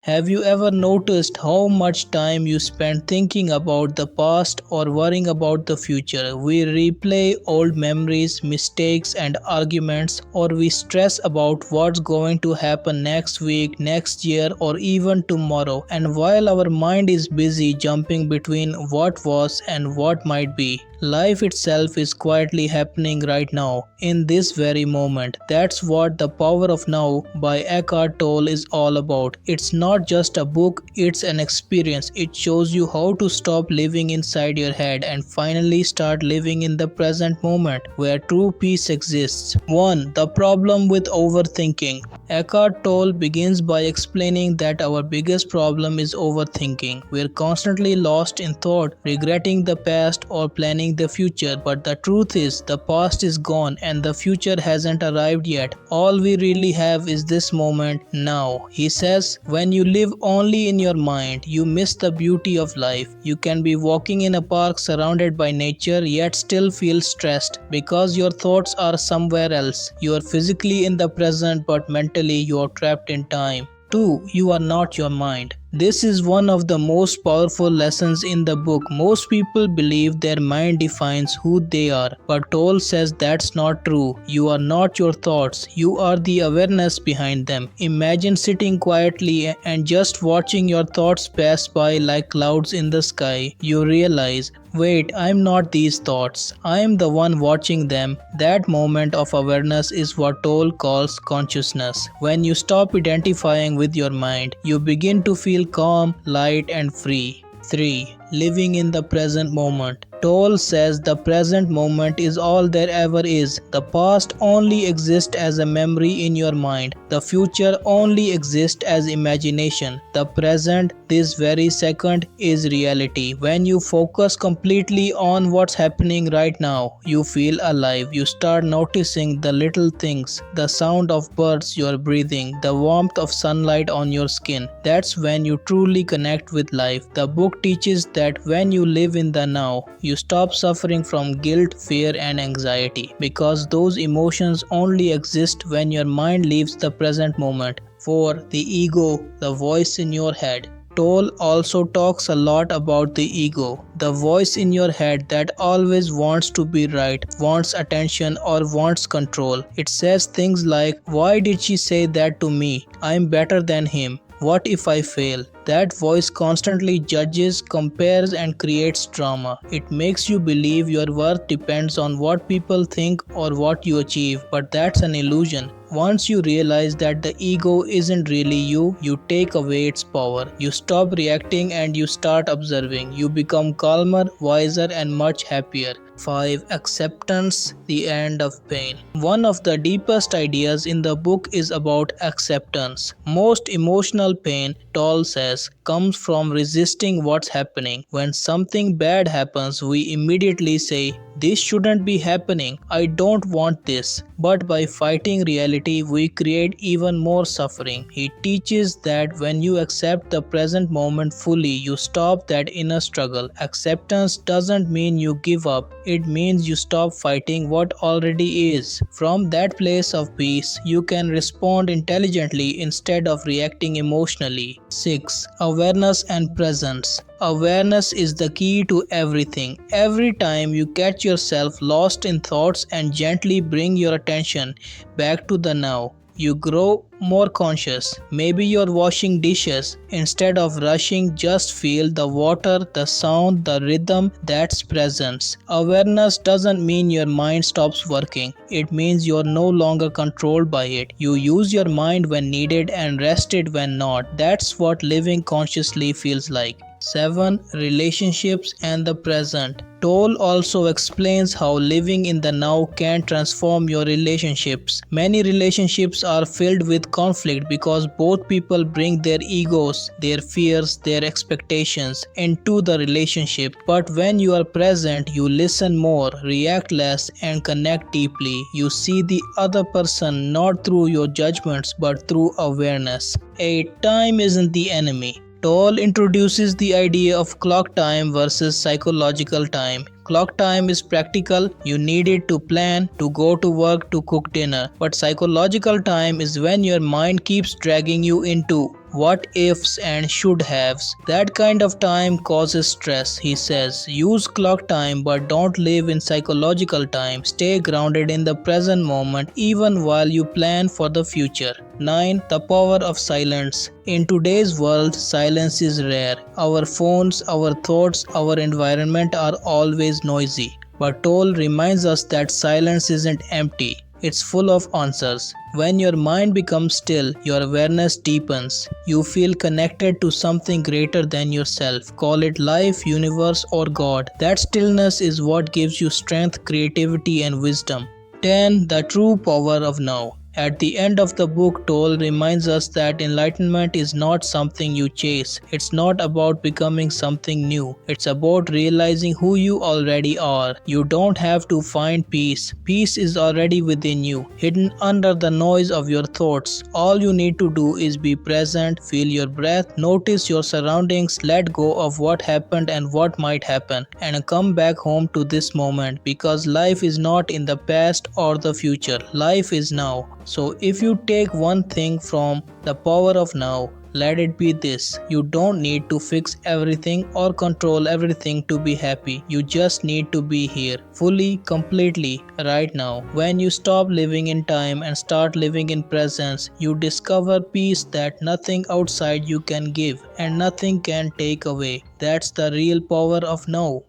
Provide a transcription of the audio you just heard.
Have you ever noticed how much time you spend thinking about the past or worrying about the future? We replay old memories, mistakes, and arguments, or we stress about what's going to happen next week, next year, or even tomorrow. And while our mind is busy jumping between what was and what might be, life itself is quietly happening right now, in this very moment. That's what The Power of Now by Eckhart Tolle is all about. It's not just a book, it's an experience. It shows you how to stop living inside your head and finally start living in the present moment where true peace exists. 1. The problem with overthinking. Eckhart Tolle begins by explaining that our biggest problem is overthinking. We're constantly lost in thought, regretting the past or planning the future, but the truth is the past is gone and the future hasn't arrived yet. All we really have is this moment now. He says, when you live only in your mind, you miss the beauty of life. You can be walking in a park surrounded by nature yet still feel stressed because your thoughts are somewhere else. You are physically in the present but mentally you are trapped in time. 2. You are not your mind. This is one of the most powerful lessons in the book. Most people believe their mind defines who they are, but Toll says that's not true. You are not your thoughts, you are the awareness behind them. Imagine sitting quietly and just watching your thoughts pass by like clouds in the sky. You realize, wait, I'm not these thoughts. I'm the one watching them. That moment of awareness is what Toll calls consciousness. When you stop identifying with your mind, you begin to feel calm, light, and free. 3. Living in the present moment. Toll says the present moment is all there ever is. The past only exists as a memory in your mind. The future only exists as imagination. The present, this very second, is reality. When you focus completely on what's happening right now, you feel alive. You start noticing the little things, the sound of birds you're breathing, the warmth of sunlight on your skin. That's when you truly connect with life. The book teaches that when you live in the now, you stop suffering from guilt, fear, and anxiety because those emotions only exist when your mind leaves the present moment. 4. The ego, the voice in your head. Toll also talks a lot about the ego, the voice in your head that always wants to be right, wants attention, or wants control. It says things like, why did she say that to me? I'm better than him. What if I fail? That voice constantly judges, compares, and creates drama. It makes you believe your worth depends on what people think or what you achieve, but that's an illusion. Once you realize that the ego isn't really you, you take away its power. You stop reacting and you start observing. You become calmer, wiser, and much happier. 5. Acceptance, the end of pain. One of the deepest ideas in the book is about acceptance. Most emotional pain, Toll says, comes from resisting what's happening. When something bad happens, we immediately say, this shouldn't be happening, I don't want this. But by fighting reality, we create even more suffering. He teaches that when you accept the present moment fully, you stop that inner struggle. Acceptance doesn't mean you give up, it means you stop fighting what already is. From that place of peace, you can respond intelligently instead of reacting emotionally. 6. Awareness and presence. Awareness is the key to everything. Every time you catch yourself lost in thoughts and gently bring your attention back to the now, you grow more conscious. Maybe you're washing dishes. Instead of rushing, just feel the water, the sound, the rhythm. That's presence. Awareness doesn't mean your mind stops working. It means you're no longer controlled by it. You use your mind when needed and rest it when not. That's what living consciously feels like. 7. Relationships and the present. Toll also explains how living in the now can transform your relationships. Many relationships are filled with conflict because both people bring their egos, their fears, their expectations into the relationship. But when you are present, you listen more, react less, and connect deeply. You see the other person not through your judgments but through awareness. 8. Time isn't the enemy. Toll introduces the idea of clock time versus psychological time. Clock time is practical, you need it to plan, to go to work, to cook dinner. But psychological time is when your mind keeps dragging you into what ifs and should haves. That kind of time causes stress, he says. Use clock time but don't live in psychological time. Stay grounded in the present moment even while you plan for the future. 9. The power of silence. In today's world, silence is rare. Our phones, our thoughts, our environment are always noisy. But Toll reminds us that silence isn't empty. It's full of answers. When your mind becomes still, your awareness deepens. You feel connected to something greater than yourself. Call it life, universe, or God. That stillness is what gives you strength, creativity, and wisdom. 10. The true power of now. At the end of the book, Toll reminds us that enlightenment is not something you chase. It's not about becoming something new. It's about realizing who you already are. You don't have to find peace. Peace is already within you, hidden under the noise of your thoughts. All you need to do is be present, feel your breath, notice your surroundings, let go of what happened and what might happen, and come back home to this moment because life is not in the past or the future. Life is now. So, if you take one thing from the power of now, let it be this: you don't need to fix everything or control everything to be happy. You just need to be here, fully, completely, right now. When you stop living in time and start living in presence, you discover peace that nothing outside you can give and nothing can take away. That's the real power of now.